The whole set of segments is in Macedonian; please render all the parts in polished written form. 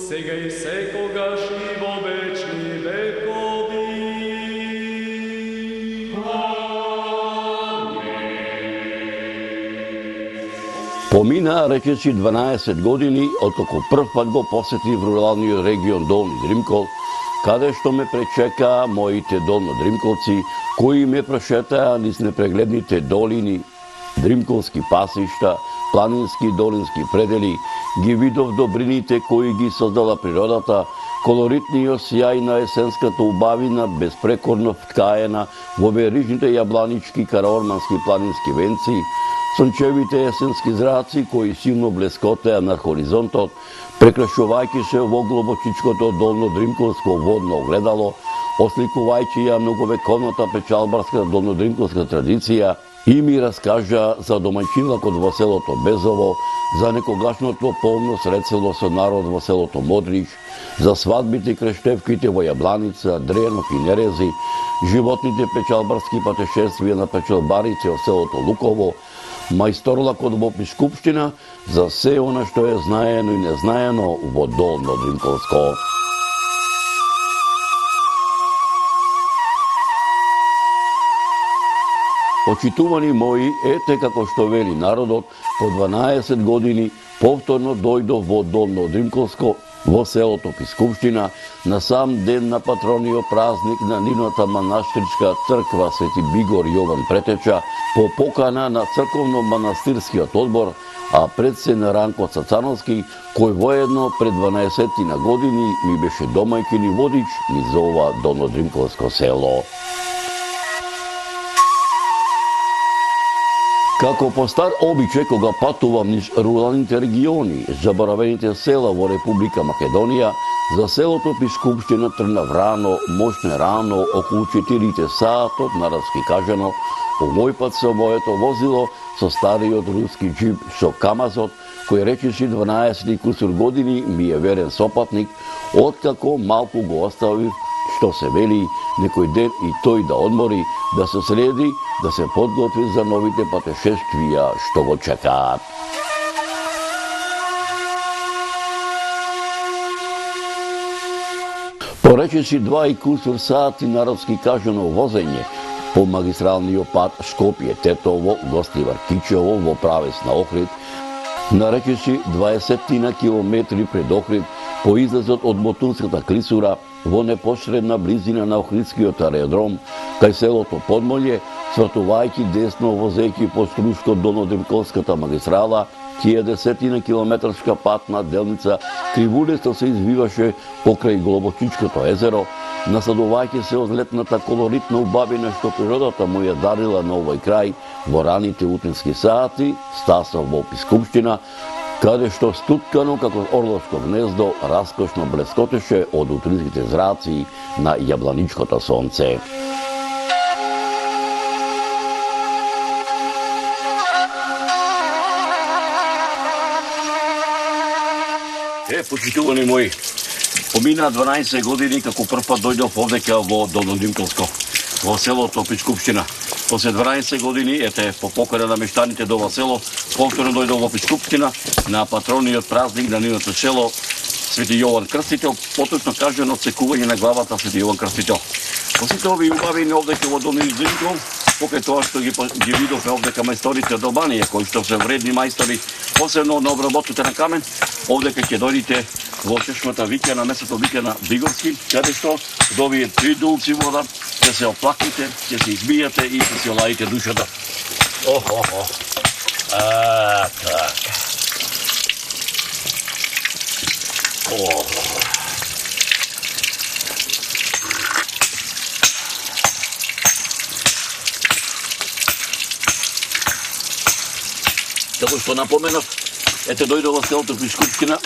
сега и секогаш и во вечни векови. Помина речиси 12 години откако прв пат го посетив руралниот регион Долни Дримкол, каде што ме пречека моите долнодримковци, кои ме прошетаа низ непрегледните долини, дримколски пасишта, планински и долински предели, ги видов добрините кои ги создала природата, колоритниот сјај на есенската убавина, безпрекорно вткаена во верижните јабланички караормански планински венци, сончевите есенски зраци кои силно блескотеа на хоризонтот, прекрашувајќи се во глобочичкото долнодримколско водно огледало, осликувајќи ја многовековната печалбарска долнодримколска традиција, и ми раскажа за домаќинлакот во селото Безово, за некогашното полно средсело со народ во селото Модрич, за свадбите и крештевките во Јабланица, Дрејанов и Нерези, животните печалбарски патешествија на печалбарите од селото Луково, мајсторлакот во Пискупштина, за се она што е знаено и незнаено во Долно Дримколско. Почитувани мои, ете како што вели народот, по 12 години повторно дојдов во Долно Дримколско, во селото Пискупштина, на сам ден на патрониот празник на нивната манастирска црква Свети Бигор Јован Претеча, по покана на црковно-манастирскиот одбор, а пред се на Ранко Цацановски, кој воедно пред 12 на години ми беше домајќин и водич низ ова Долнодримколско село. Како по стар обичај кога патувам низ руралните региони, заборавените села во Република Македонија, за селото Пискупштина тргнав рано, мощне рано, околу 4 саатот, нарадски кажано, овој пат со моето возило, со стариот руски джип со Камазот, кој речиси 12 и кусур години ми е верен сопатник, откако малку го оставив, што се вели, некој ден и тој да одмори, да се среди, да се подготви за новите патешествија што го чекаат. По речиси 2 и кусур сати народски кажано возење по магистралниот пат Скопје-Тетово, Гостивар-Кичево во правец на Охрид, на речиси 20 на километри пред Охрид, по излазот од Ботунската клисура, во непосредна близина на Охридскиот аеродром, кај селото Подмолје, свртувајќи десно возејќи по Струшко-Долнодримколската магистрала, тие 10 километарска патна делница кривулесто се извиваше покрај Глобочичкото езеро, насладувајќи се од летната колоритна убавина што природата му ја дарила на овој крај во раните утрински сати, стасав во Пискупштина, каде што стуткано како орловско гнездо раскошно блескотеше од утринските зраци на јабланичкото сонце. Почитувани мои, помина 12 години како прв пат дојдов овдека во Долнодримколско, во селото Пискупштина. После 12 години, ете, по покана на мештаните до ова село, повторно дојдов во Пискупштина на патрониот празник на нивното село Свети Јован Крстител, поточно кажано цекување на главата Свети Јован Крстител. По сите овие убавини овдека во Долни Дримкол, покрај тоа што ги видовме овдека мајсторите од Албанија, кои што се вредни мајстори, посебно на обработката на камен, овдека ќе дојдите во чешмата Викена, местото Викена Бигорски, каде што до овие 3 дулци вода ќе се оплаките, ќе се избијате и ќе се оладите душата. Така. Како што напоменав, ете дојдов во селото Пискупштина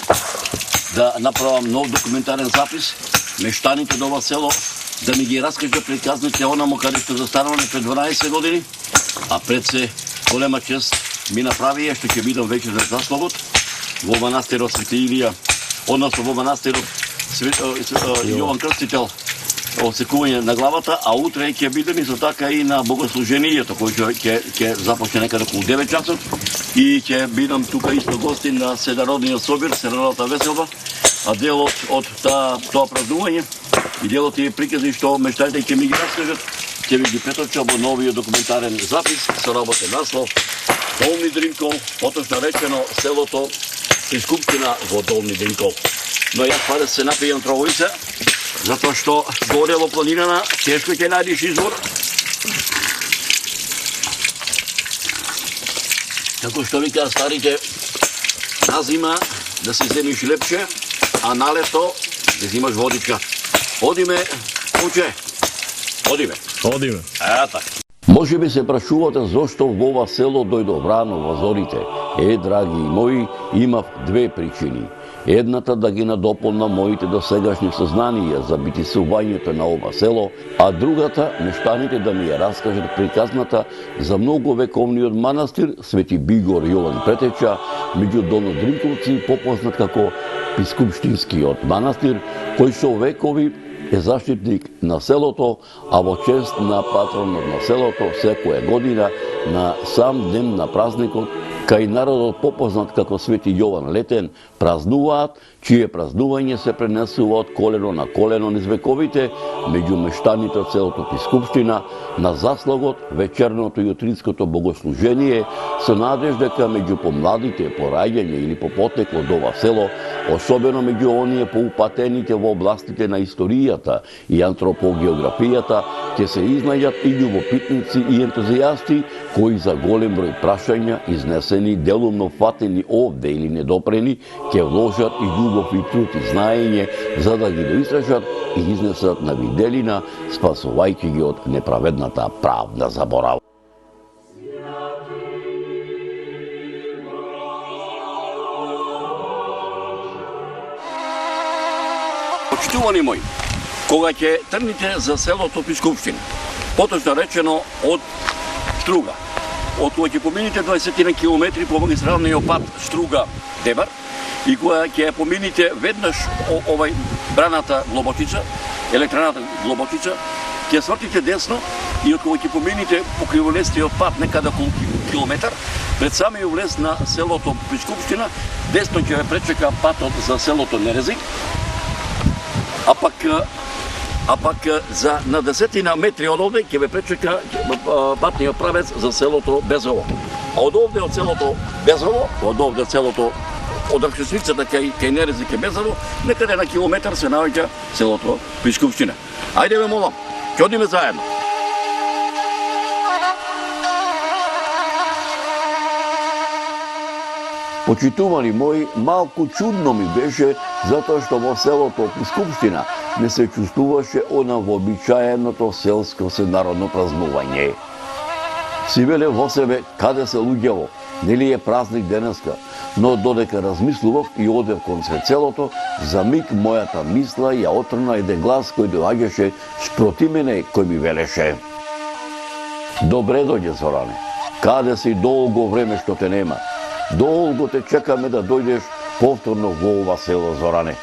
да направам нов документарен запис, мештаните до ова село, да ми ги раскаже приказните онамо каде што застануваме пред 12 години, а пред се голема чест ми направија што ќе бидам веќе за засловот во манастирот Свети Илија, односно во манастирот Јован Крстител, осекување на главата, а утре ќе бидем исто така и на богослужението, кој ќе започне некаде околу 9 часот и ќе бидам тука исто гостин на Седародниот собир, Седародната веселба, а делот од тоа празнување и делот тие приказни што мештаните ќе ми ги раскажат, ќе ви ги преточам во новиот документарен запис со работен наслов Долни Дримкол, поточно речено селото и Скупштина во Долни Дримкол. Но јас па да се напијам тровојца, затоа што горе во планинана тешко ќе најдеш извор. Како што вика старите, на зима да си земиш лепче, а на лето да зимаш водичка. Одиме, куче, одиме. Одиме. Така. Може би се прашувате зошто во ова село дојдов рано во зорите. Драги мои, имав две причини. Едната да ги надополна моите досегашни сознанија за битисувањето на ова село, а другата мештаните да ми ја раскажат приказната за многу вековниот манастир Свети Бигор Јован Претеча, меѓу Долнодринковци попознат како Пискупштинскиот манастир, кој со векови е заштитник на селото, а во чест на патронот на селото секоја година на сам ден на празникот, кај народот попознат како Свети Јован Летен, празнуваат, чие празнување се пренесува од колено на колено низ вековите меѓу мештаните од селото Пискупштина на заслогот вечерното и утринското богослужение со надеж дека меѓу помладите по раѓање или по потекло од ова село, особено меѓу оние поупатените во областите на историјата и антропогеографијата, ќе се изнајдат и љубопитници и ентузијасти кои за голем број прашања изнесени, делумно фатени овде или недопрени, ќе вложат и љубов и труд и знаење за да ги доистражат и изнесат на виделина, спасувајќи ги од неправедната правда заборава. Почитувани мои, кога ќе тргнете за селото Пискупштина, поточно речено од Струга, од кога ќе помините 20 на километри по магистралниот пат Струга-Дебар, и кога ќе помините веднаш овај браната Глобочица, електраната Глобочица, ќе свртите десно и од кога ќе помините покриволестиот пат некада околу километар, пред самиот влез на селото Пискупштина, десно ќе ве пречека патот за селото Нерезик, а пак за на 10 метри од овде ќе ве пречека патниот правец за селото Безово. А од овде од селото Безово, од селото од Ракшесвицата кај Нерезик и Безово, некаде на километар се наоѓа селото Пискупштина. Ајде ве молам, ќе одиме заедно. Почитувани мои, малку чудно ми беше затоа што во селото Пискупштина не се чувствуваше она вообичаеното селско сенародно празнување. Си веле во себе каде се луѓево, нели е празник денеска, но додека размислував и одев кон селото, за миг мојата мисла ја отрна еден глас кој доаѓаше спроти мене, кој ми велеше: Добре дојде, Зоране, каде си долго време што те нема? Долго те чекаме да дојдеш повторно во ова село, Зоране.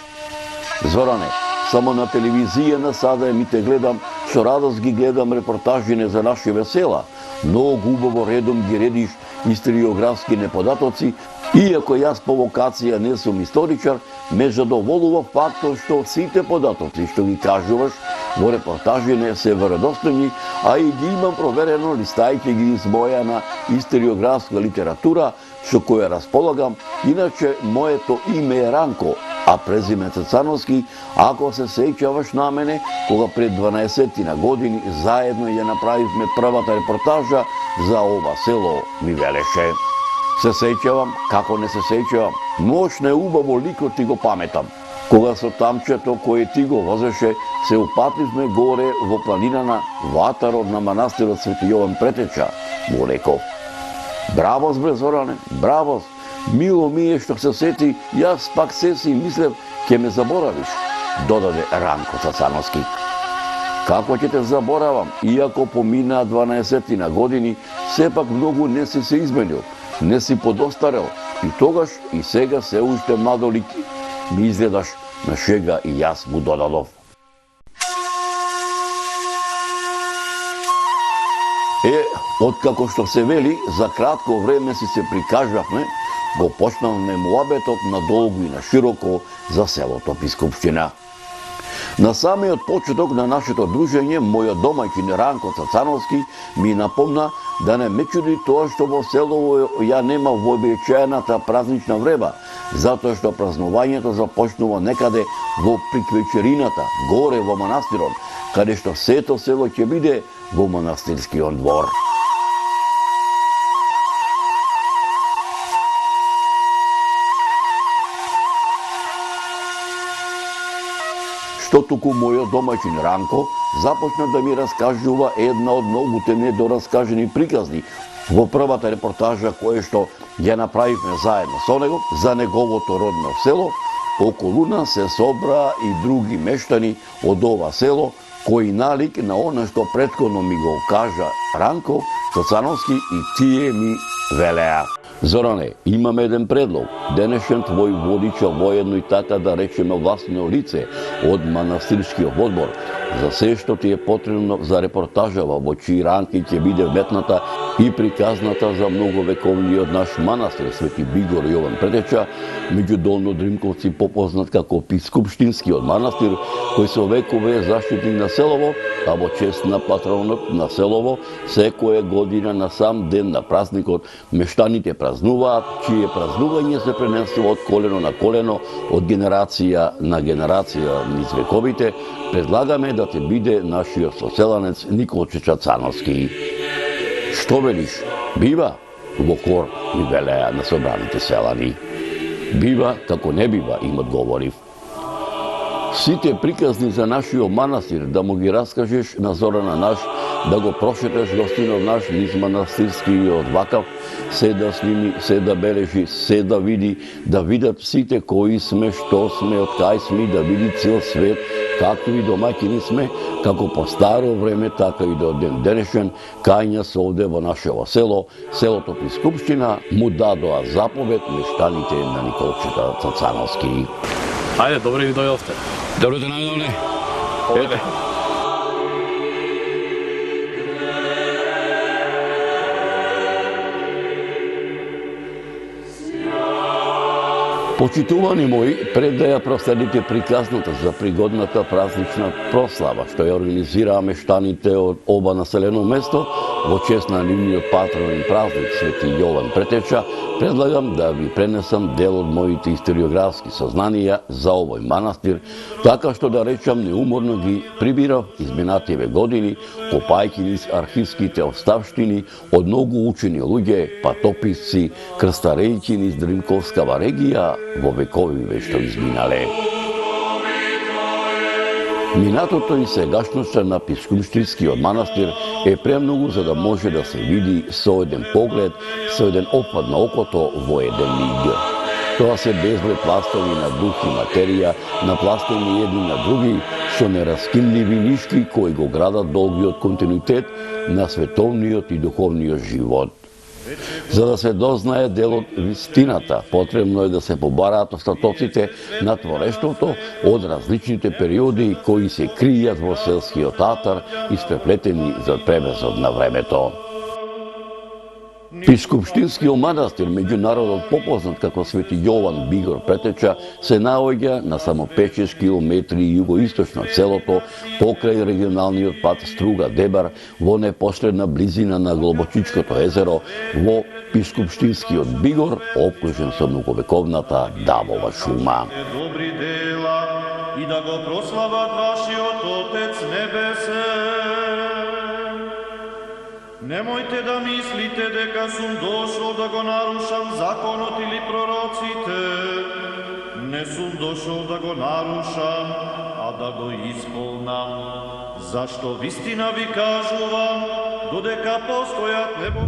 Зоране, само на телевизија на сада ми те гледам, со радост ги гледам репортажите за нашиве села. Многу убаво редом ги редиш историографски неподатоци, иако јас по вокација не сум историчар, ме задоволува фактот што сите податоци што ги кажуваш во репортажите се веродостојни, а и ги имам проверено листајќи ги из мојана историографска литература со која располагам. Иначе моето име е Ранко, а презиме Цацановски, ако се сеќаваш на мене, кога пред 12 години заедно ја направивме првата репортажа за ова село, ми велеше. Се сеќавам, како не се сеќавам, мощно е убаво ликот ти го паметам. Кога со тамчето кое ти го возеше, се упативме горе во планинана, во атарот на манастирот Свети Јован Претеча, му реков. Бравос, бре, Зоране, бравос. Мило ми е што се сети, јас пак се си мислев, ќе ме заборавиш, додаде Ранко Цацановски. Како ќе те заборавам, иако поминаа 12 години, сепак многу не си се изменил, не си подостарел, и тогаш и сега се уште младолик ми изгледаш на шега и јас му додадов. Откако што се вели, за кратко време си се прикажавме, го почнавме муабетот надолго и на широко за селото Пискупштина. На самиот почеток на нашето дружење, мојот домаќин Ранко Цацановски ми напомна да не ме чуди тоа што во селово ја нема вообичаената празнична вреба, затоа што празнувањето започнува некаде во приквечерината, горе во манастирот, каде што сето село ќе биде во манастирскиот двор. Што туку мојот домаќин Ранко започна да ми раскажува една од многуте недораскажени приказни во првата репортажа која што ја направивме заедно со него за неговото родно село. Околу нас се собра и други мештани од ова село кои налик на она што претходно ми го кажа Ранко Цацановски и тие ми велеа. Зоране, имаме еден предлог. Денешен твој водича воедно и така да речеме власно лице од манастирскиот одбор. За се што ти е потребно за репортажава во чии рамки ќе биде вметната и приказната за многовековниот наш манастир Свети Бигор Јован Претеча, меѓу долнодримковци попознат како Пискупштинскиот манастир, кој со векове е заштитник на селово, а во чест на патронот на селово, секоја година на сам ден на празникот мештаните празнуваат, чие празнување се пренесува од колено на колено, од генерација на генерација низ вековите. Предлагаме да те биде нашиот соселанец Николче Цацановски. Што велиш? Бива? Во хор ми велеа на собраните селани. Бива како не бива, им одговорив. Сите приказни за нашиот манастир да му ги раскажеш на Зорана наш, да го прошетеш гостинов наш низ манастирскиот вакав, се да сними, се да бележи, се да види, да видат сите кои сме, што сме, од кај сме, да види цел свет, какви домаќини сме, како по старо време, така и до ден денешен, кај нас овде во нашево село, селото Пискупштина, му дадоа заповед мештаните на Николчета Цацановски. Ајде, добре ви дојдовте. Добро те најдовне. Ете. Почитувани мои, пред да ја проследите приказната за пригодната празнична прослава, што ја организираа мештаните од оба населено место, во чест на нивниот патронин празник Свети Јован Претеча, предлагам да ви пренесам дел од моите историографски сознанија за овој манастир, така што да речам неуморно ги прибирав изминативе години, копајќи низ архивските оставштини од многу учени луѓе, патописци, крстарејќи низ Дримковскава регија во вековиве што изминале. Минатото и сегашноста на Пискупштинскиот манастир е премногу за да може да се види со еден поглед, со еден опад на окото во еден миг. Тоа се безброј пластови на дух и материја, напластени едни на други, со нераскинливи нишки кои го градат долгиот континуитет на световниот и духовниот живот. За да се дознае делот вистината, потребно е да се побараат остатоците на творештвото од различните периоди кои се кријат во селскиот атар, испреплетени за превезот на времето. Пискупштинскиот манастир, меѓу народот попознат како Свети Јован Бигор Претеча, се наоѓа на само 5-6 километри југоисточно од селото, покрај регионалниот пат Струга-Дебар, во непосредна близина на Глобочичкото езеро, во Пискупштинскиот Бигор, обкружен со многовековната Давова шума. Добри дела и да го прослават вашиот Отец Небесен. Немојте да мислите дека сум дошол да го нарушам законот или пророците. Не сум дошол да го нарушам, а да го исполнам. Зашто вистина ви кажувам, додека постојат небо...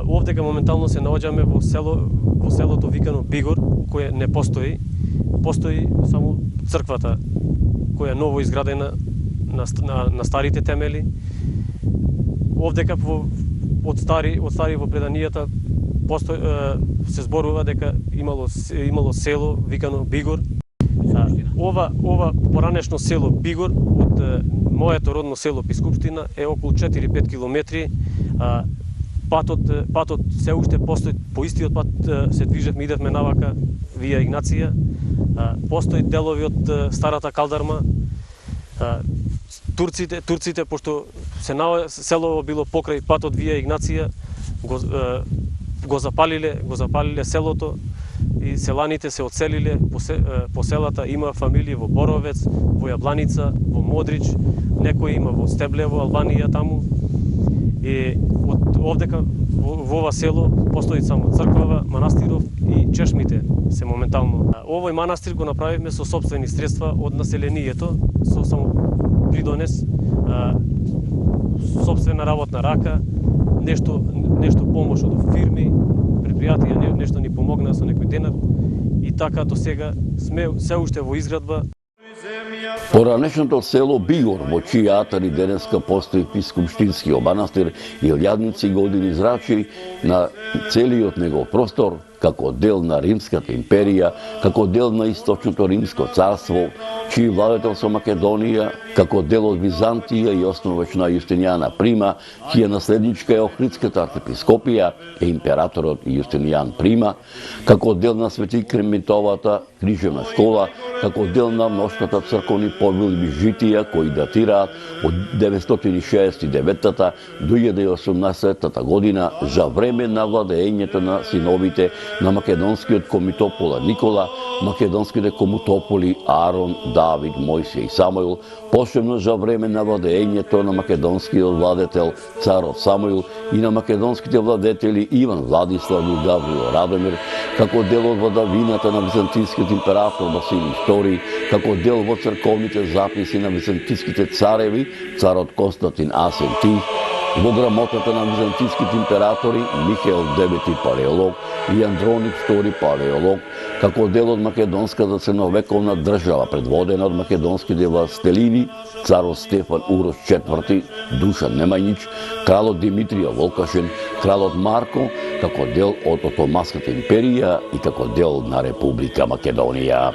Овдека моментално се наоѓаме во селото викано Бигор, кое не постои. Постои само црквата, која е ново изградена на старите темели. Овдека од стари во преданијата се зборува дека имало село викано Бигор. ова поранешно село Бигор од моето родно село Пискупштина е околу 4-5 километри. Патот се уште постои, по истиот пат се движевме, идевме навака вија Игнација. Постои делови од старата калдарма. Турците, пошто селово било покрај патот вија Игнација, го запалиле селото и селаните се одселиле по селата. Има фамилии во Боровец, во Јабланица, во Модрич, некои има во Стеблево, Албанија таму. И од овдека во ова село постои само црквава, манастиров и чешмите се моментално. Овој манастир го направивме со сопствени средства од населението, со само придонес, сопствена работна рака, нешто помош од фирми, предпријатија, нешто ни помогна со некој денар и така до сега сме се уште во изградба. Поранешното село Бигор, во чија атари денеска постои Пискупштинскиот манастир, илјадници години зрачи на целиот негов простор, како дел на Римската империја, како дел на Источното Римско царство, чиј владетел со Македонија, како дел од Византија и основач на Јустинијана Прима, чија наследничка е Охридската архиепископија, е императорот Јустинијан Прима, како дел на Свети Кремитовата крижевна школа, како дел на мноштвата црковни повелби житија кои датираат од 969 до 1018 година за време на владеењето на синовите на македонскиот комитопола Никола, македонските комитополи Арон, Давид, Мојсија и Самуил, посебно за време на владеењето на македонскиот владетел царот Самуил и на македонските владетели Иван Владислав и Гаврил Радомир, како дел од владавината на византискиот император Василий II, како дел во црковните записи на византиските цареви, царот Константин Асен Тих, во грамотата на византиските императори Михаил IX Палеолог и Андроник II Палеолог, како дел од македонската средновековна држава, предводена од македонските властелини, царот Стефан Урош IV, Душан Немањич, кралот Димитрија Волкашен, кралот Марко, како дел од Отоманската империја и како дел на Република Македонија.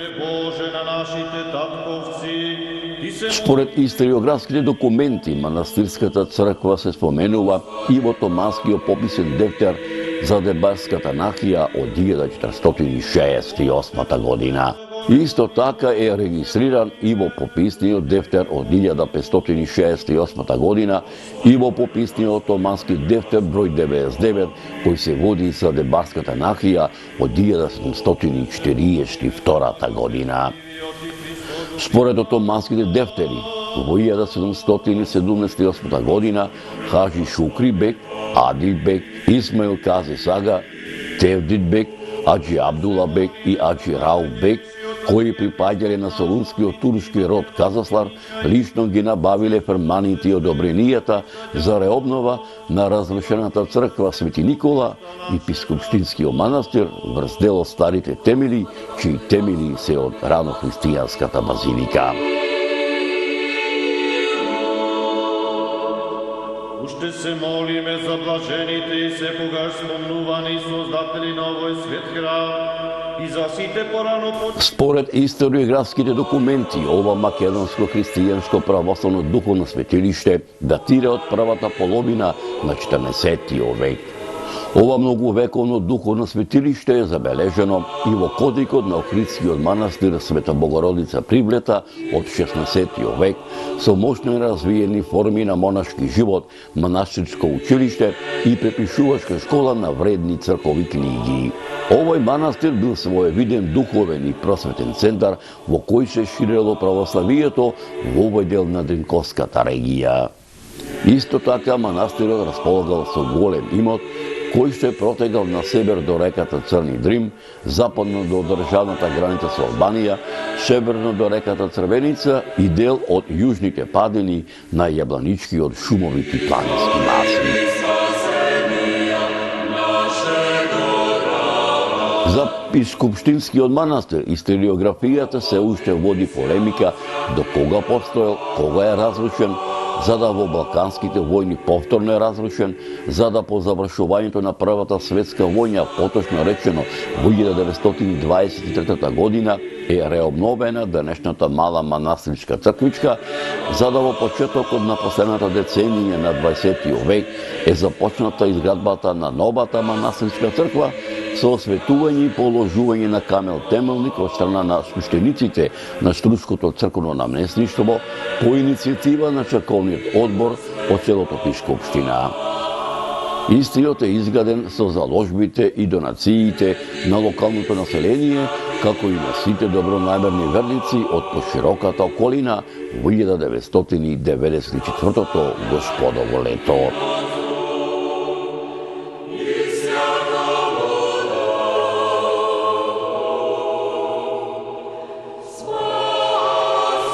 Според историографските документи, манастирската црква се споменува и во Томанскиот пописен дефтер за Дебарската нахија од 1468 година. Исто така е регистриран и во пописниот дефтер од 1568 година и во пописниот Томански дефтер број 99, кој се води за Дебарската нахија од 1742 година. Според отоманските дефтери, во 1778 година Хажи Шукри бек, Адил бек, Исмаил Кази Сага, Тевдит бек, Аджи Абдула бек и Аджи Рау бек, кои припаѓале на солунскиот турски род Казаслар, лично ги набавиле ферманите и одобренијата за реобнова на разрушената црква Свети Никола и Пискупштинскиот манастир врз дел од старите темели, чии темели се од ранохристијанската базилика. Уште се молиме за блажените и секогаш спомнувани создатели на овој свет храм и за сите порано Според историографските документи, ова македонско христијанско православно духовно светилиште датира од првата половина на 14 век. Ова многувековно духовно светилиште е забележено и во кодикот на Охридскиот манастир Света Богородица Привлета од 16 век со мощно развиени форми на монашки живот, монашичко училиште и препишувачка школа на вредни црковни книги. Овој манастир бил своевиден духовен и просветен центар во кој се ширело православието во овој дел на Дринковската регија. Исто така манастирот располагал со голем имот кој се протегал на север до реката Црни Дрим, западно до државната граница со Албанија, северно до реката Црвеница и дел од јужните падини на јабланичкиот шумовити планински масиви. За Пискупштинскиот манастир историографијата се уште води полемика до кога постоел, кога е разрушен, за да во Балканските војни повторно е разрушен, за да по завршувањето на Првата светска војна, поточно речено во 1923 година, е реобновена денешната мала манастирска црквичка, за да во почетокот на последната деценија на 20 век е започната изградбата на новата манастирска црква со осветување и положување на камел темелник од страна на свештениците на Струското црковно наместништво по иницијатива на црковниот одбор од селото Пишка општина. Истиот е изграден со заложбите и донациите на локалното население, како и на сите добронамерни верници од пошироката околина во 1994 Господово лето.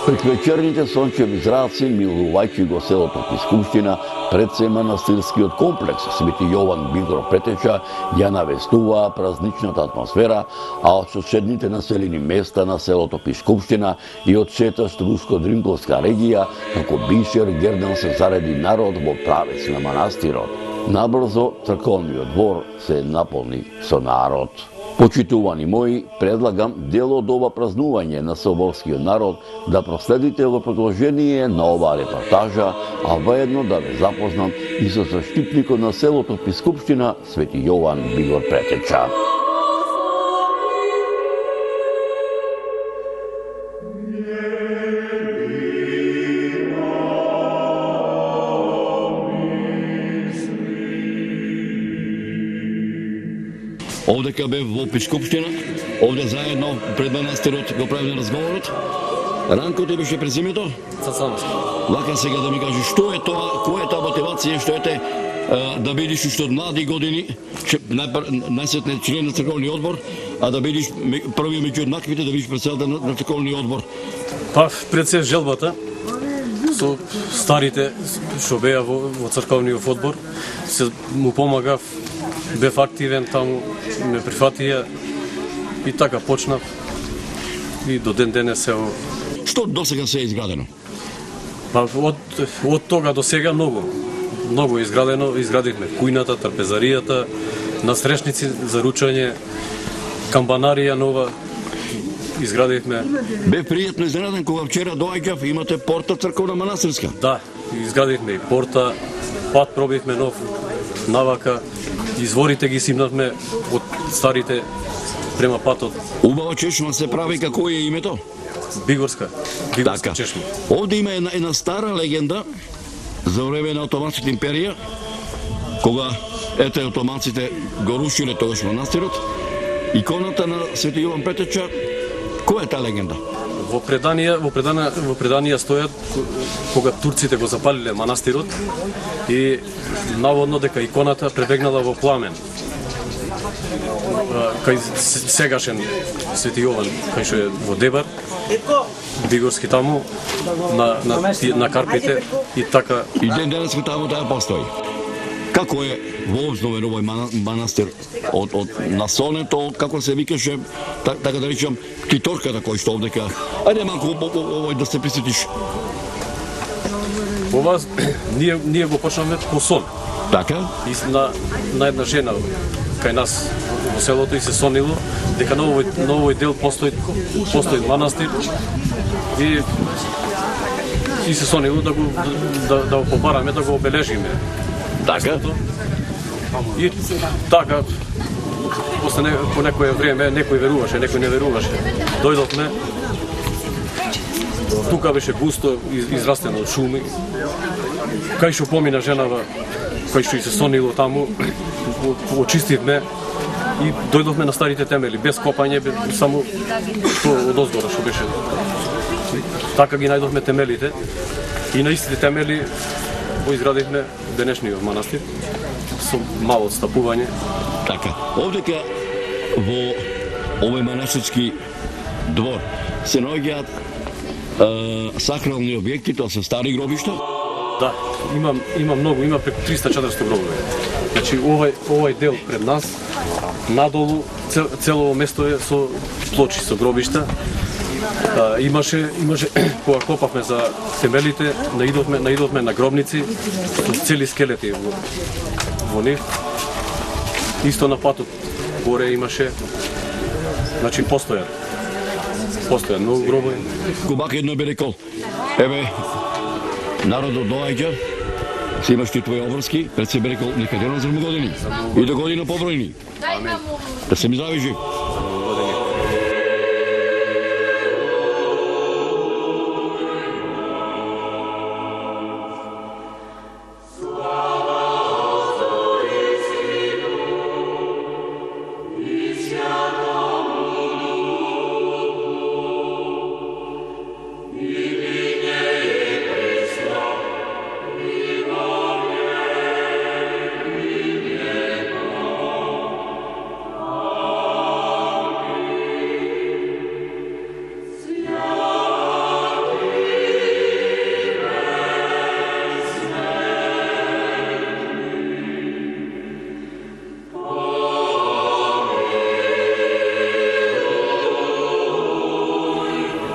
Пред вечерните сончеви зраци, милувајќи го селото Пискупштина, пред се манастирскиот комплекс Свети Јован Бигор Претеча ја навестуваа празничната атмосфера, а од соседните населени места на селото Пискупштина и од сета Струско-Дринковска регија, како бишер гердан се зареди народ во правец на манастирот. Набрзо црковниот двор се наполни со народ. Почитувани мои, предлагам дел од ова празнување на соборскиот народ да проследите во продолжение на оваа репортажа, а воедно да ве запознам и со заштитникот на селото Пискупштина Свети Јован Бигор Претеча. Овдека бев во Пискупштина, овде заедно пред манастирот го правиме разговорот. Ранко ти беше презимето? Цацановски. Вака сега да ми кажеш, што е тоа, која е таа мотивација, што ете да бидиш уште од млади години, најсетне член на црковниот одбор, а да бидиш први меѓу еднаквите, да бидиш председател на црковниот одбор? Па, пред се желбата, со старите што беа во црковниот одбор, се му помагав, бев активен таму, ме прифатија и така почнав и до ден денес се. Што до сега се е изградено? Па од тога до сега многу е изградено. Изградивме кујната, трпезаријата, настрešници за ручање, камбанарија нова. Изградивме. Бе пријатно изненаден кога вчера доаѓав, имате порта црковна манастирска. Да, изградивме и порта, пат пробивме нов, навака, изворите ги симнавме од старите према патот. Убава чешма се прави, како е името? Бигорска чешма. Овде има една стара легенда за време на Отоманската империја, кога отоманците го рушиле тогаш манастирот, иконата на Свети Јован Претеча. Која е таа легенда? Во преданија стојат кога турците го запалиле манастирот и наводно дека иконата пребегнала во пламен. Кај сегашен Свети Јован, кај што е во Дебар, Бигорски таму, на карпите и така. И ден денес таму таа постои. Како е вообновен овој манастир од насонето, како се викаше, така да речам, ктиторката кој што овдека. Ајде малку овој да се присетиш. Ова ние го почнавме по сон. Така? И на една жена кај нас во селото и се сонило дека на овој дел постои манастир и се сонило да го побараме, да го обележиме. Така? И така, после по некое време, некој веруваше, некој не веруваше. Дојдовме, тука беше густо израстено од шуми. Кај што помина женава, кај што и се сонило таму, очистивме и дојдовме на старите темели, без копање, само од озгора што беше. Така ги најдовме темелите и на истите темели го изградивме денешниот манастир со мало отстапување. Така. Овдека во овој манастирски двор се наоѓаат сакрални објекти, тоа се стари гробишта? Да, има многу, има преку 300-400 гробови. Значи овој дел пред нас, надолу цело место е со плочи, со гробишта. Имаше кога копавме за темелите, наидовме на гробници со цели скелети во нив. Исто на патот горе имаше, значи постојат. Постојано гробови. Кубак едно би рекол, еве, народот доаѓа, си имаш ти твои обврски, пред себе рекол, нека ти разрм години. И до година побројни. Да се ми здрави жив.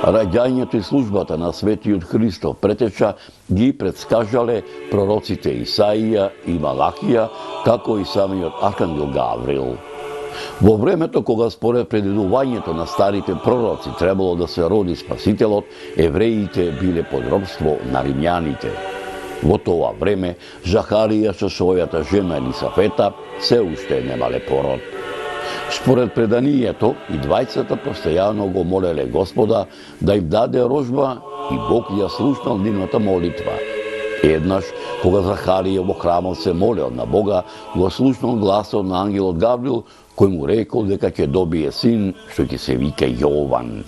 Раѓањето и службата на Светиот Христов претеча ги предскажале пророците Исаија и Малахија, како и самиот архангел Гаврил. Во времето кога според предвидувањето на старите пророци требало да се роди Спасителот, евреите биле под робство на римјаните. Во тоа време Захарија со својата жена Елисафета се уште немале пород. Според преданието, и двајцата постојано го молеле Господа да им даде рожба и Бог ја слушнал нивната молитва. Еднаш, кога Захарија во храмот се молел на Бога, го слушнал гласот на ангелот Гаврил, кој му рекол дека ќе добие син, што ќе се вика Јован.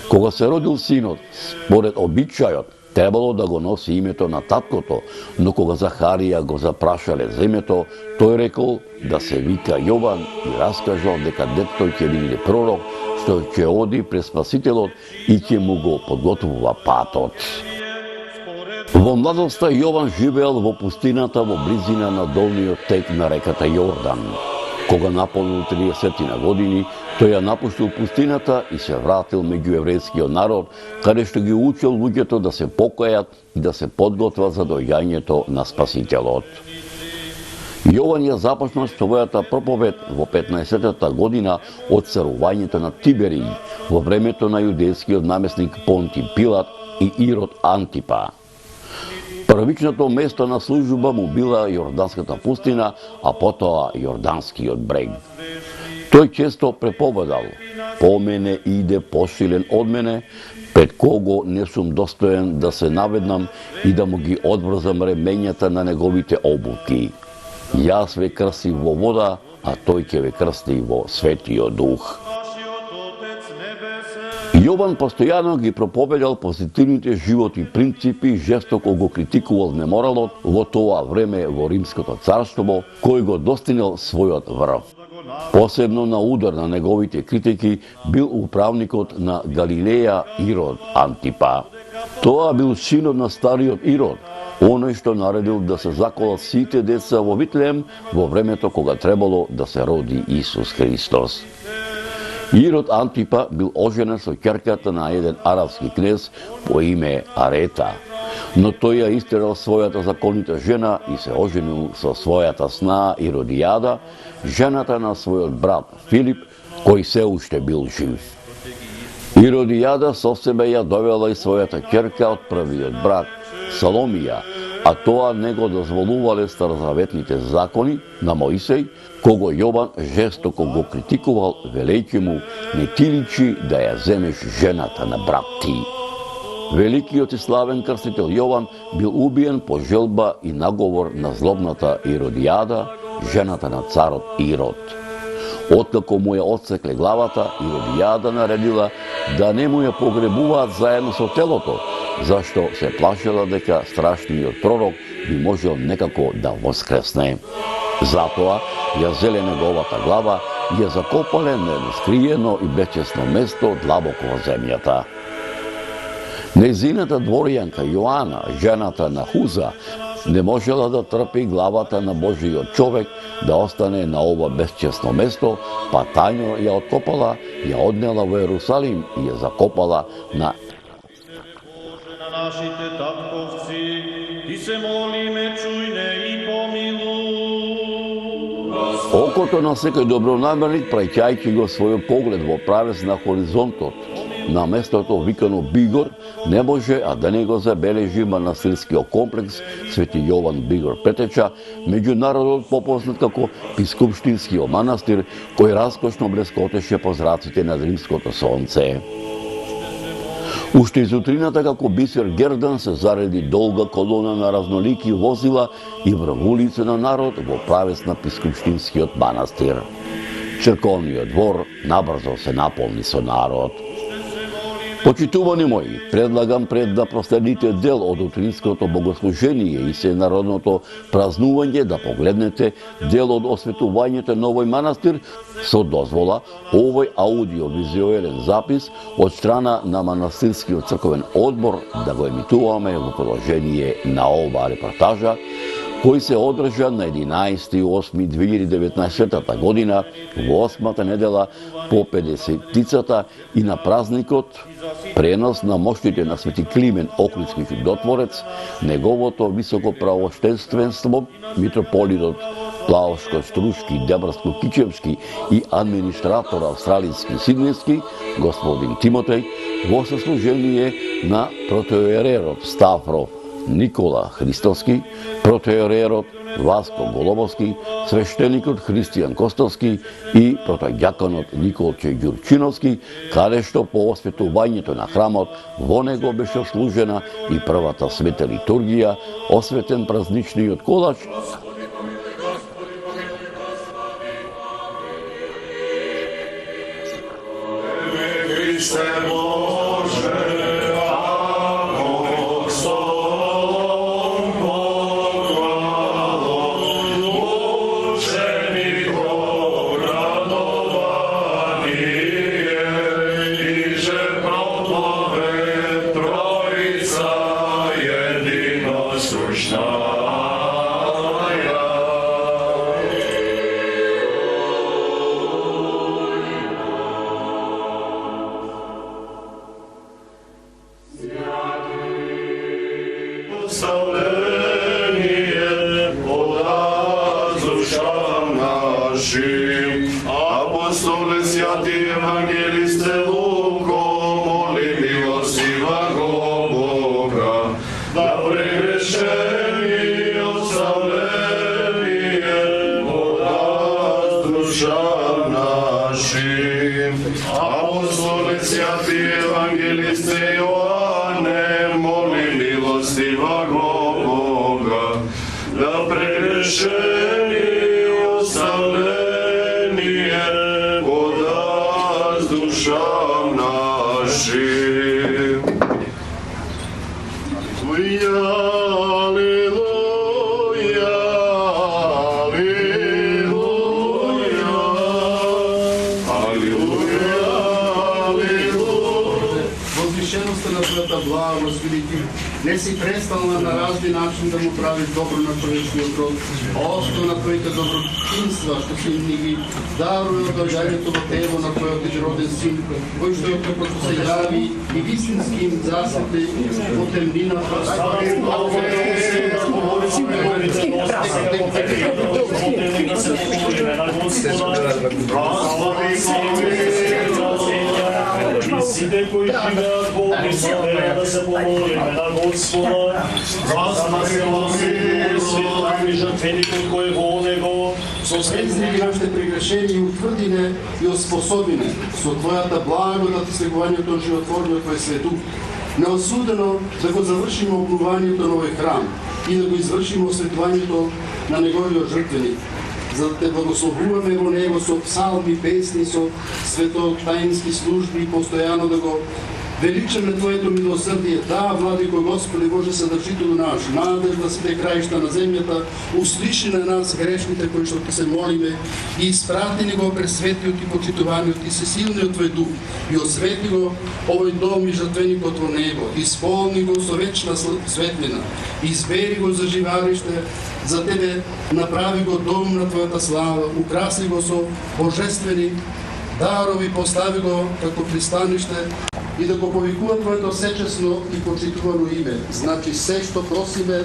Кога се родил синот, според обичајот, требало да го носи името на таткото, но кога Захарија го запрашале за името, тој рекол да се вика Јован и раскажал дека детето ќе биде пророк, што ќе оди пред Спасителот и ќе му го подготвува патот. Во младоста Јован живеел во пустината во близина на долниот тек на реката Јордан. Кога наполнил 30 години, тој ја напуштил пустината и се вратил меѓу еврејскиот народ, каде што ги учил луѓето да се покајат и да се подготват за доаѓањето на Спасителот. Јован ја започнал својата проповед во 15-та година од царувањето на Тиберий, во времето на јудејскиот намесник Понти Пилат и Ирод Антипа. Првичното место на служба му била Јорданската пустина, а потоа Јорданскиот брег. Тој често преповедал: "По мене иде посилен од мене, пред кого не сум достоен да се наведнам и да му ги одврзам ремењата на неговите обувки. Јас ве крстив во вода, а тој ќе ве крсти во Светиот Дух." Јован постојано ги проповедал позитивните животни принципи и жестоко го критикувал неморалот во тоа време во Римското царство, кој го достигнал својот врв. Посебно на удар на неговите критики бил управникот на Галилеја Ирод Антипа. Тоа бил синот на стариот Ирод, оној што наредил да се заколат сите деца во Витлеем во времето кога требало да се роди Исус Христос. Ирод Антипа бил оженен со ќерката на еден арапски кнез по име Арета, но тој ја истерал својата законита жена и се оженил со својата снаа Иродијада, жената на својот брат Филип, кој се уште бил жив. Иродијада со себе ја довела и својата ќерка од првиот брак, Саломија, а тоа не го дозволувале старозаветните закони на Моисеј, кого Јован жестоко го критикувал, велејќи му: "Не ти личи да ја земеш жената на брат ти." Великиот и славен крстител Јован бил убиен по желба и наговор на злобната Иродијада, жената на царот Ирод. Откако му ја отсекле главата, Иродијада наредила да не му ја погребуваат заедно со телото, зашто се плашела дека страшниот пророк би можел некако да воскресне. Затоа ја зеле неговата глава и ја закопале на едно скриено и бесчесно место длабоко во земјата. Незината дворјанка Јоана, жената на Хуза, не можела да трпи главата на Божиот човек да остане на ова бесчесно место, па тајно ја откопала, ја однела во Ерусалим и ја закопала на нашите татковци, ти се молиме, чуј не и помилуј. Окото на секој добронамерник, праќајќи го својот поглед во правец на хоризонтот, на местото викано Бигор, не може а да не го забележи манастирскиот комплекс Свети Јован Бигор Претеча, меѓу народот попознат како Пискупштинскиот манастир, кој раскошно блескотеше по зраците на римското сонце. Уште изутрината како бисер Гердан се зареди долга колона на разнолики возила и врв улица на народ во правец на Пискупштинскиот манастир. Црковниот двор набрзо се наполни со народ. Почитувани мои, предлагам пред да проследите дел од утринското богослужение и сенародното празнување да погледнете дел од осветувањето на овој манастир со дозвола овој аудиовизуелен запис од страна на манастирскиот црковен одбор да го емитуваме во продолжение на оваа репортажа, кој се одржа на 11.8.2019 година во 8-та недела по 50-тицата и на празникот пренос на моштите на Свети Климен Охридски чудотворец, неговото високо правоштенственство, митрополитот Плаушко-Струшки, Дебрско-Кичевски и администратор австралијски Сиднески, господин Тимотеј, во сослужение на протоиерерот Ставро Никола Христовски, протоиерерот Васко Голобовски, свештеникот Христијан Костовски и протодјаконот Николче Ѓурчиновски, каде што по осветувањето на храмот во него беше служена и првата света литургија, осветен празничниот колач, Apostole, святи евангелисте, Луко, моли милостива го Бога, да прегрешени оставление подаст душам нашим. Апостоле, святи евангелисте, Јоанне, моли милостива го Бога, да прегрешени оставление подаст душам нашим. Аллилуйя, аллилуйя, аллилуйя, аллилуйя. Возвишеността на Твоята благост, велики, не си престанала на разни начин да му правиш добро на човечниот род, осто на Твоите добротинства, што си ни ги даруе од доаѓањето во Тево на Твојот единороден Син, кој што како се јави и вистински им засветли во темнината. Сите кои живеат во Огнесите, да се помолиме на Господа, и жртвеникот кој е во него, со Свезни нашите прегрешени и утврдине и оспособине со Твојата благодат и слегувањето животворниот Твој свету, неосудено да го завршиме обнувањето на овој храм и да го извршиме осветувањето на неговиот жртвеник, за да те благословуваме во него со псалми, песни, со светотаински служби и постојано да го величаме Твоето милосрдие. Да, Владико Господи Боже Съдържител наш, надежда сите краишта на земјата, услиши на нас грешните кои што Ти се молиме и испрати ни го през светиот и почитуваниот и сесилниот Твој дух и освети го овој дом и жртвеникот во него, исполни го со вечна светлина, избери го за живалиште, за Тебе направи го дом на Твојата слава, украси го со божествени дарови, постави го како пристаниште и да го повикува Твоето сечесно и почитувано име. Значи се што просиме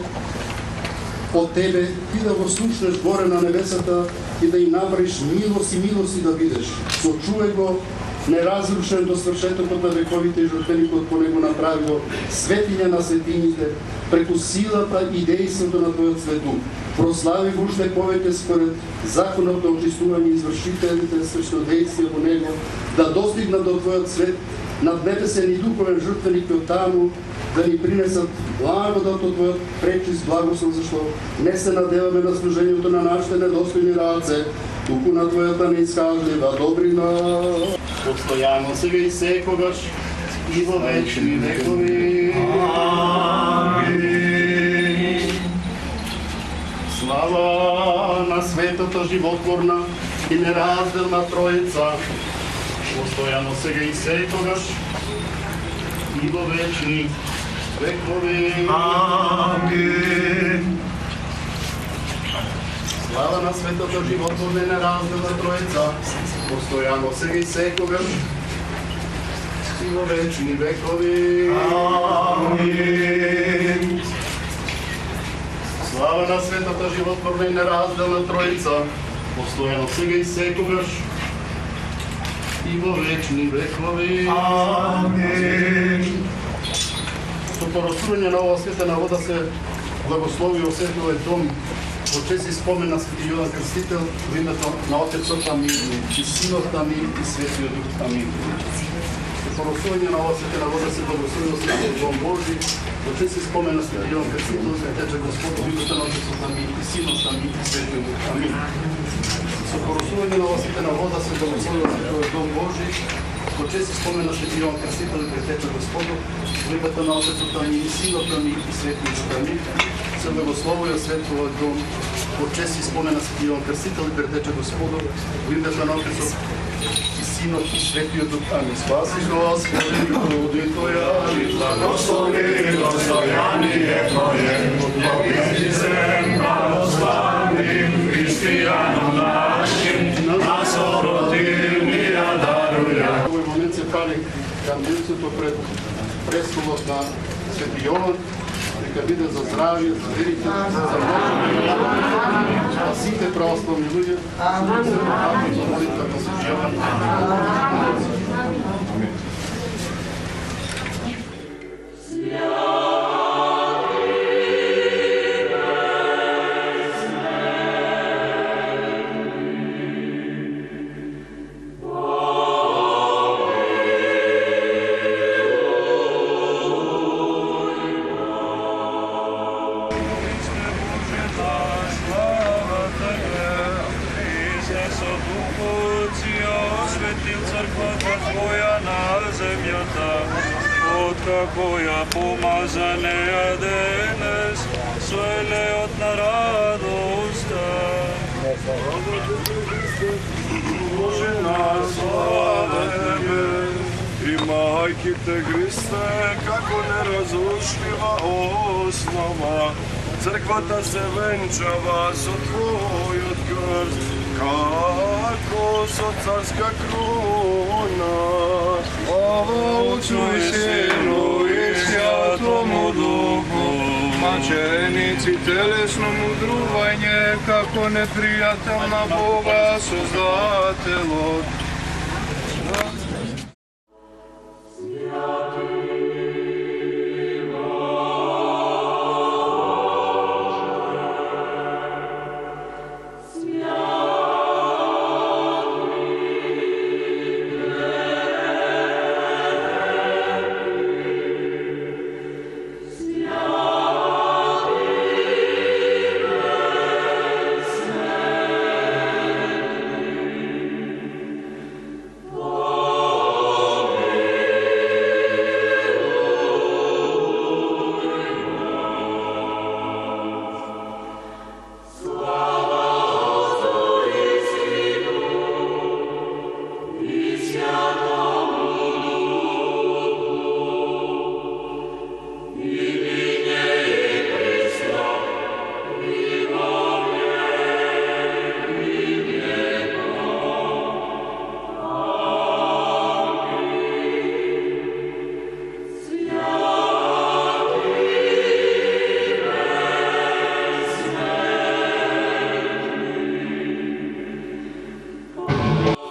од Тебе, Ти да го слушнеш горе на небесата и да им направиш милост и да видиш. Сочувај го неразрушен до свршетокот на вековите и жртвеникот по него направило светиња на светињите, преку силата и дејството на Твојот свету. Прослави го уште повеќе според законот на очистување и извршителите свештодејствија во него, да достигнат до Твојот свет, наднепесен и духовен жртвеник од таму, да ни принесат благодат од Твојот пречист благослов, зашто не се надеваме на служењето на нашите недостојни раце, туку на Твојата неискажлива добрина. Постојано сега и секогаш и во вечни векови. Амин. Слава на светото животворна и неразделна Троица, постојано сега и секогаш и во вечни векови. Амин. Слава на светото животворна и неразделна Троица, постојано сега и секогаш и во вечни векови. Амин. Слава на светата животворна и неразделна Троица, постојано сега и секогаш и во вечни векови. Амин. Со поросување на ова светена вода се благослови осветловен дом во чест и спомен на Свети Јован Крстител во името на Отецот Амин и Синот Амин и Светиот Дух Амин. Со поросување на ова светена вода се благослови осветловен дом Божи во чест и спомен на Свети Јован Крстител за тече Господ во името на Отецот Амин и Синот Амин и Светиот Дух Амин. Со поросување на ова светена вода се благослови осветловен дом Божи во чест и спомен на Свети Јован Крстител и претече Господу во името на Отецот Амин и Синот Амин и Светиот Дух Амин. Се благословува светлова дом во чест и спомен на Свети Јован Крстител и претече Господу во името на Отецот и Синот и Светиот Дух Амин. Спаси Господи груди Твоја и благослови достојание Твое, победи се православни христијаном нашим, нас противнија даруја. Во овој момент се пали канделцето пред престолот на Свети Јован, нека биде за здравје, за верите, за сите православни луѓе. Амин. Молитва на Свети Јован. Амин. Како ја помазанеја денес, со елеот на радоста. Боже на слава Тебе, имајќи Христе, како неразрушлива основа, црквата се венчава со Твојот крст, како со царска крона. Ова Отцу и Сину и Святому Духу, маченици телесно мудрување, како непријател на Бога Создателот.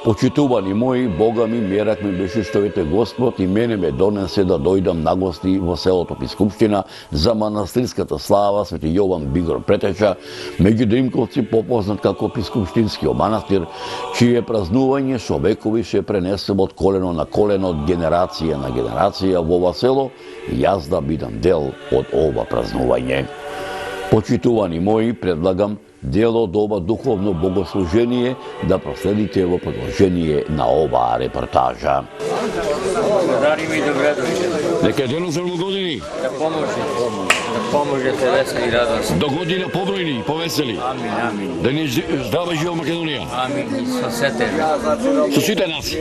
Почитувани мои, Бога ми, мерак ми беше што вете Господ и мене ме донесе да дојдам на гости во селото Пискупштина за манастирската слава Свети Јован Бигор Претеча, меѓу Дримковци попознат како Пискупштинскиот манастир, чие празнување со векови се пренесува од колено на колено, од генерација на генерација во ова село, и јас да бидам дел од ова празнување. Почитувани мои, предлагам дел од ова духовно богослужение да проследите во продолжение на оваа репортажа. Дари ми добре дојде. Нека денот за години. Да поможете весели и радост. До година побројни, повесели. Амин, амин. Да ни здрава жива Македонија. Амин и со сете. Со сите нас.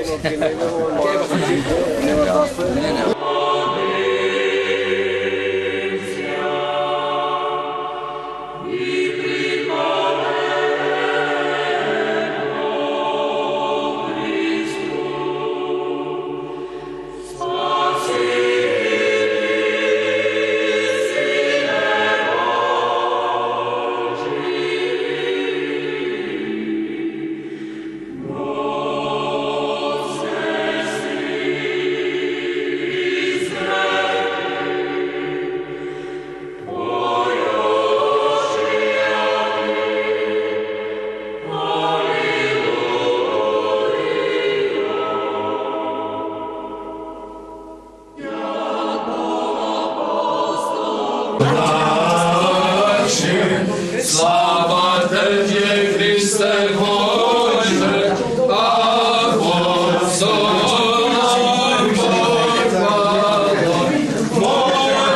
Слава Тебе, Христе Боже, апостолам покладом,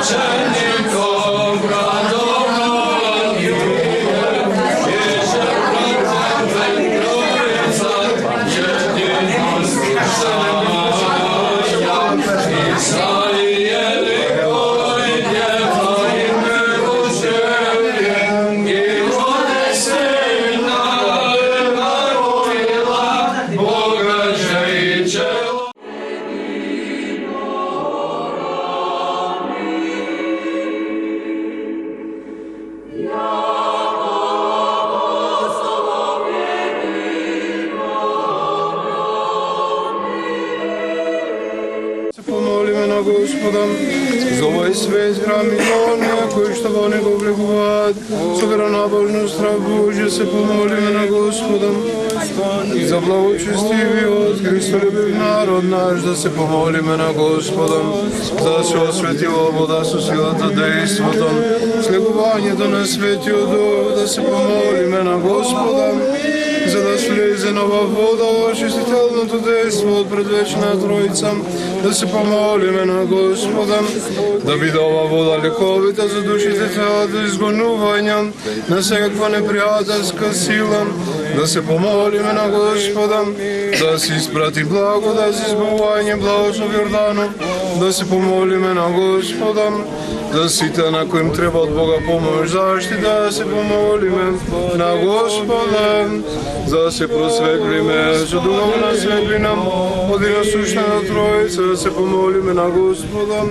мучеником радованию, ежепритем Троица, единость Святая, Израиле Бой, Дева и Милосердие, и Божественно народила Бога жичела. Се помолиме на Господа за овој свет, храм и оние кои што во него влегуваат, со веронабожно страх Божје се помолиме на Господа и за благочестивиот Христолюбив народ наш да се помолиме на Господа, за да се освети вода со силата дејството, слегувањето на Светиот Дух, да се помолиме на Господа, за да слезе нова вода, очистителното дејство од предвечна Троица, да се помолиме на Господа, да биде ова вода лековита за душите телата, изгонување на секаква непријателска сила, да се помолиме на Господа, да се испрати благодат за избавување благослов Јорданов, да се помолиме на Господа, за сите на коим треба од Бога помош заштита, да се помолиме на Господа, за да се просветлиме со духовна светлина, од единосушната Троица, да се помолиме на Господа.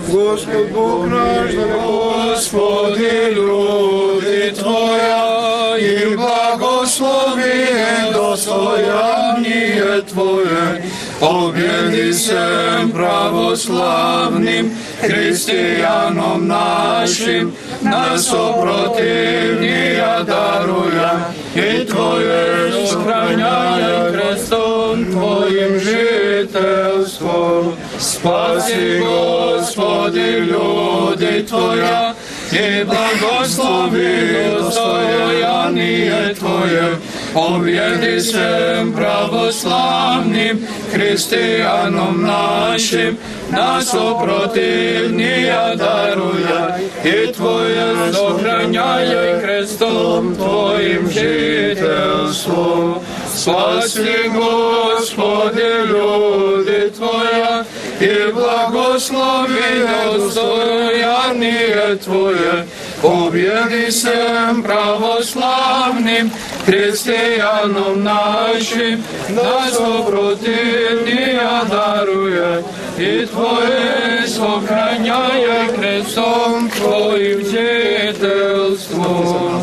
Господ Бог наш, да Господи, люди Твоја, и благослови достојание Твое, победи се православним христијаном нашим, на сопротивнија даруја, и Твое сохраняј крестом Твоим жителством. Спаси, Господи, люди Твоја, и благослови достојание Твое, победи се православним христијаном нашим, на сопротивнија даруја, и Твое сохраняј крестом Твоим жителством. Спаси, Господи, люди Твоја, и благослови достојание Твое, победи се православним христијаном нашим, на сопротивнија даруја, и Твое сохраняј крестом Твоим жителством.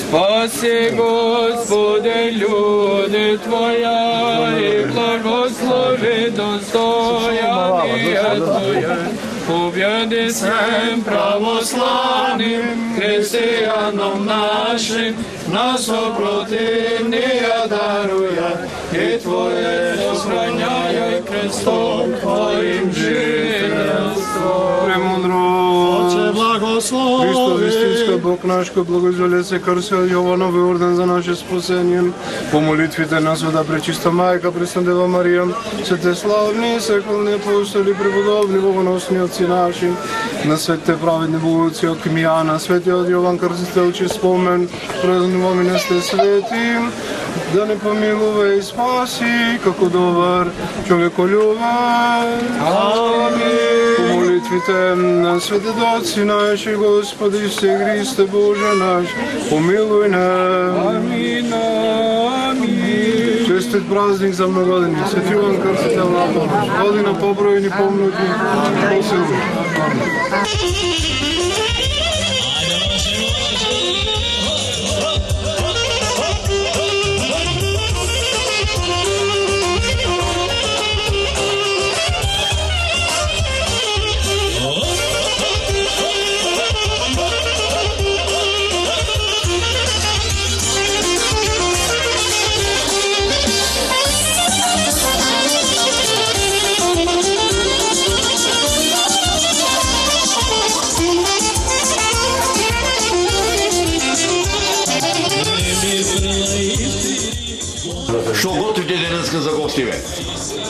Спаси, Господи, люди Твоя, и благослови достояние Твое. Победи всем православным христианам нашим, нас противника даруя, и Твое сохраняя крестом Твоим жительство. Премудро, благослови. Христос истинска Бог наш, ко благозволе се крсил Јованови орден за наше спасение. По молитвите на Света Пречиста Майка, Пресна Дева Марија, сите славни, секолни апостоли, преподобни, богоносни отци наши, на светите праведни боговци од Кимијана, светиот Јован Крстител, че спомен, празнуваме на сте свети, да не помилува и спаси, како добар човеколюбен. Амин. По молитвите на светите отци наши, Господи, се Христе Боже наш, помилуй нас. Амин. Амин. Честит празник за многодени, Свети Јован Крстител на помощ, година побројни, помножни, посилни. Што готвите денеска за гостиве?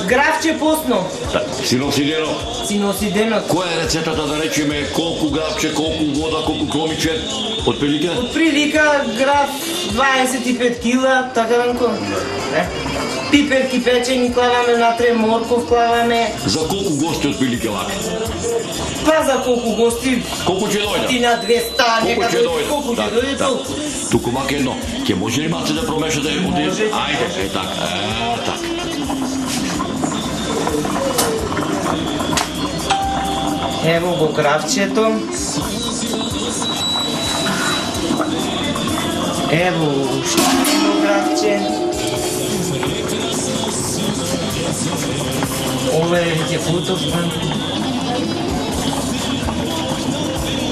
Гравче постно. Си носи денот? Си носи денот. Која е рецетата, да речеме, колку гравче, колку вода, колку кромиче? Од прилика? Од прилика грав 25 кила, така ранко. Пиперки печени клаваме, натре морков клаваме. За колку гости од прилика вака? Па за колку гости? Колку ќе дојдат? И на 200, нека дојде. Колку ќе дојде толку? Туку вака едно, ќе може ли малце да промешате? Ајде, така, така. Ево го гравчето. Ево ушто гравче. Ова е веќе футовка.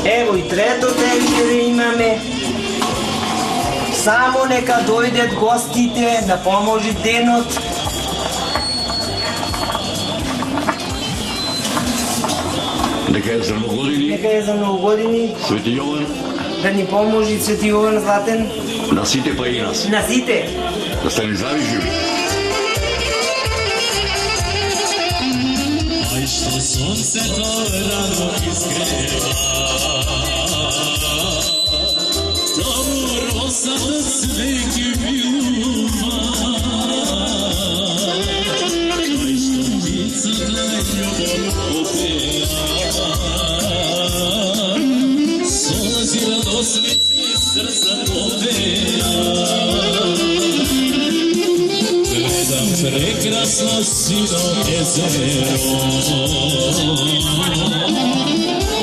Ево и трето тенџере имаме. Само нека дојдат гостите да поможи денот. Нека е за новогодини. Нека е за новогодини. Свети Јован. Да ни поможи Свети Јован Златен. На сите па и нас. На сите. Да сте ни здрави живи. Ај што сонцето рано изгрева, таму росата свеќе билува, ај што птицата љубов опева, солзи радосници срца повеа. Гледам прекрасно сино езеро,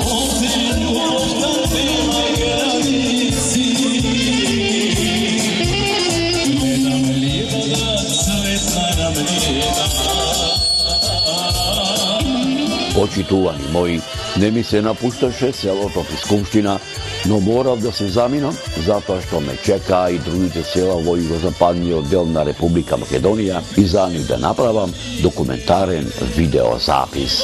овде љубовта нема граници. Гледам ливада цветна рамнина. Почитувани мои, не ми се напушташе селото Пискумштина, но морав да се заминам, затоа што ме чека и другите села во југозападниот дел на Република Македонија и за нив да направам документарен видеозапис.